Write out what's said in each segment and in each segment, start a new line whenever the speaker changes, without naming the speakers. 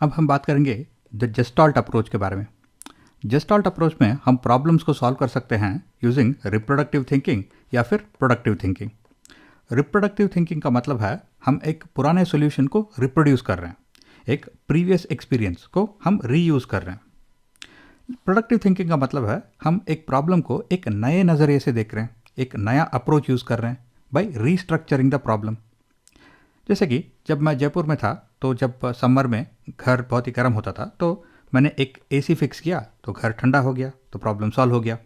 अब हम बात करेंगे द जेस्टॉल्ट अप्रोच के बारे में। जेस्टॉल्ट अप्रोच में हम प्रॉब्लम्स को सॉल्व कर सकते हैं यूजिंग रिप्रोडक्टिव थिंकिंग या फिर प्रोडक्टिव थिंकिंग। रिप्रोडक्टिव थिंकिंग का मतलब है हम एक पुराने सॉल्यूशन को रिप्रोड्यूस कर रहे हैं, एक प्रीवियस एक्सपीरियंस को हम रीयूज कर रहे हैं। प्रोडक्टिव थिंकिंग का मतलब है हम एक प्रॉब्लम को एक नए नज़रिए से देख रहे हैं, एक नया अप्रोच यूज़ कर रहे हैं बाय रीस्ट्रक्चरिंग द प्रॉब्लम। जैसे कि जब मैं जयपुर में था तो जब समर में घर बहुत ही गर्म होता था तो मैंने एक एसी फिक्स किया तो घर ठंडा हो गया, तो प्रॉब्लम सॉल्व हो गया।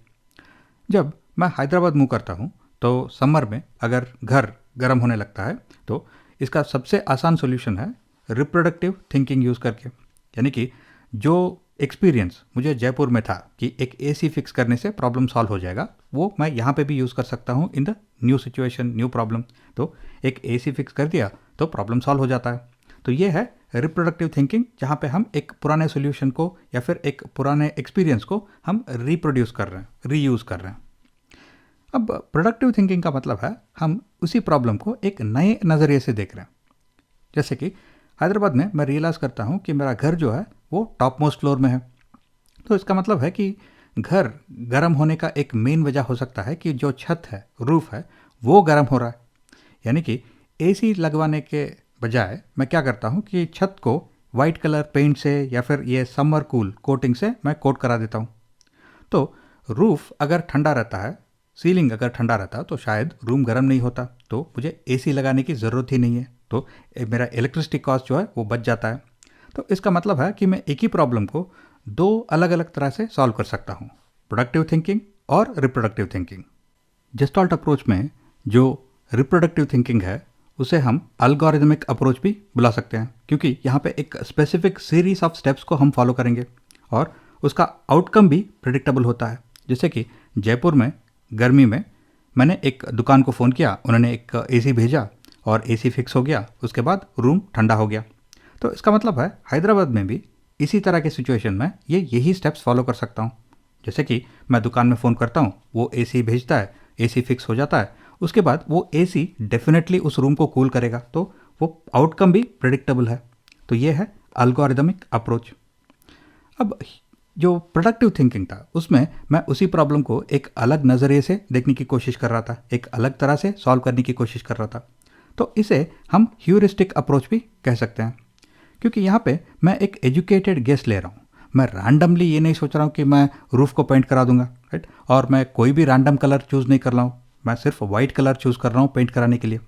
जब मैं हैदराबाद मूव करता हूँ तो समर में अगर घर गर्म होने लगता है तो इसका सबसे आसान सॉल्यूशन है रिप्रोडक्टिव थिंकिंग यूज़ करके। यानी कि जो एक्सपीरियंस मुझे जयपुर में था कि एक एसी फिक्स करने से प्रॉब्लम सॉल्व हो जाएगा, वो मैं यहाँ पे भी यूज़ कर सकता हूँ in the new situation, new problem. तो एक एसी फिक्स कर दिया तो प्रॉब्लम सॉल्व हो जाता है। तो ये है रिप्रोडक्टिव थिंकिंग, जहाँ पे हम एक पुराने सॉल्यूशन को या फिर एक पुराने एक्सपीरियंस को हम रिप्रोड्यूस कर रहे हैं, रीयूज़ कर रहे हैं। अब प्रोडक्टिव थिंकिंग का मतलब है हम उसी प्रॉब्लम को एक नए नज़रिए से देख रहे हैं। जैसे कि हैदराबाद में मैं रियलाइज़ करता हूँ कि मेरा घर जो है वो टॉप मोस्ट फ्लोर में है। तो इसका मतलब है कि घर गर्म होने का एक मेन वजह हो सकता है कि जो छत है, रूफ है, वो गर्म हो रहा है। यानी कि एसी लगवाने के बजाय मैं क्या करता हूँ कि छत को वाइट कलर पेंट से या फिर ये समर कूल कोटिंग से मैं कोट करा देता हूँ। तो रूफ अगर ठंडा रहता है, सीलिंग अगर ठंडा रहता तो शायद रूम गर्म नहीं होता, तो मुझे एसी लगाने की ज़रूरत ही नहीं है। तो मेरा इलेक्ट्रिसिटी कॉस्ट जो है वो बच जाता है। तो इसका मतलब है कि मैं एक ही प्रॉब्लम को दो अलग अलग तरह से सॉल्व कर सकता हूँ, प्रोडक्टिव थिंकिंग और रिप्रोडक्टिव थिंकिंग। जेस्टॉल्ट अप्रोच में जो रिप्रोडक्टिव थिंकिंग है उसे हम अल्गोरिदमिक अप्रोच भी बुला सकते हैं, क्योंकि यहाँ पे एक स्पेसिफिक सीरीज ऑफ स्टेप्स को हम फॉलो करेंगे और उसका आउटकम भी प्रिडिक्टेबल होता है। जैसे कि जयपुर में गर्मी में मैंने एक दुकान को फ़ोन किया, उन्होंने एक एसी भेजा और एसी फिक्स हो गया, उसके बाद रूम ठंडा हो गया। तो इसका मतलब है हैदराबाद में भी इसी तरह के सिचुएशन में यही स्टेप्स फॉलो कर सकता हूँ। जैसे कि मैं दुकान में फ़ोन करता हूँ, वो एसी भेजता है, एसी फिक्स हो जाता है, उसके बाद वो एसी डेफिनेटली उस रूम को कूल करेगा, तो वो आउटकम भी प्रिडिक्टेबल है। तो ये है अल्गोरिदमिक अप्रोच। अब जो प्रोडक्टिव थिंकिंग था उसमें मैं उसी प्रॉब्लम को एक अलग नज़रिए से देखने की कोशिश कर रहा था, एक अलग तरह से सॉल्व करने की कोशिश कर रहा था। तो इसे हम ह्यूरिस्टिक अप्रोच भी कह सकते हैं, क्योंकि यहाँ पे मैं एक एजुकेटेड गेस ले रहा हूँ। मैं रैंडमली ये नहीं सोच रहा हूँ कि मैं रूफ को पेंट करा दूंगा, राइट। और मैं कोई भी रैंडम कलर चूज़ नहीं कर रहा हूँ, मैं सिर्फ वाइट कलर चूज़ कर रहा हूँ पेंट कराने के लिए,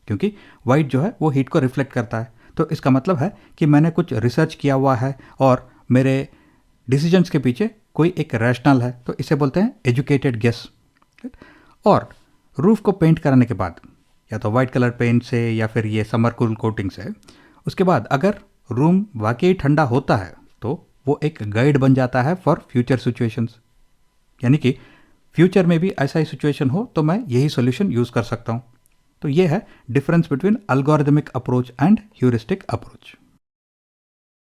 क्योंकि वाइट जो है वो हीट को रिफ्लेक्ट करता है। तो इसका मतलब है कि मैंने कुछ रिसर्च किया हुआ है और मेरे डिसीजंस के पीछे कोई एक रैशनल है, तो इसे बोलते हैं एजुकेटेड गेस। और रूफ को पेंट कराने के बाद या तो वाइट कलर पेंट से या फिर ये समर कूल कोटिंग से, उसके बाद अगर रूम वाकई ठंडा होता है तो वो एक गाइड बन जाता है फॉर फ्यूचर सिचुएशंस। यानी कि फ्यूचर में भी ऐसा ही सिचुएशन हो तो मैं यही सॉल्यूशन यूज़ कर सकता हूँ। तो ये है difference between algorithmic approach and heuristic approach.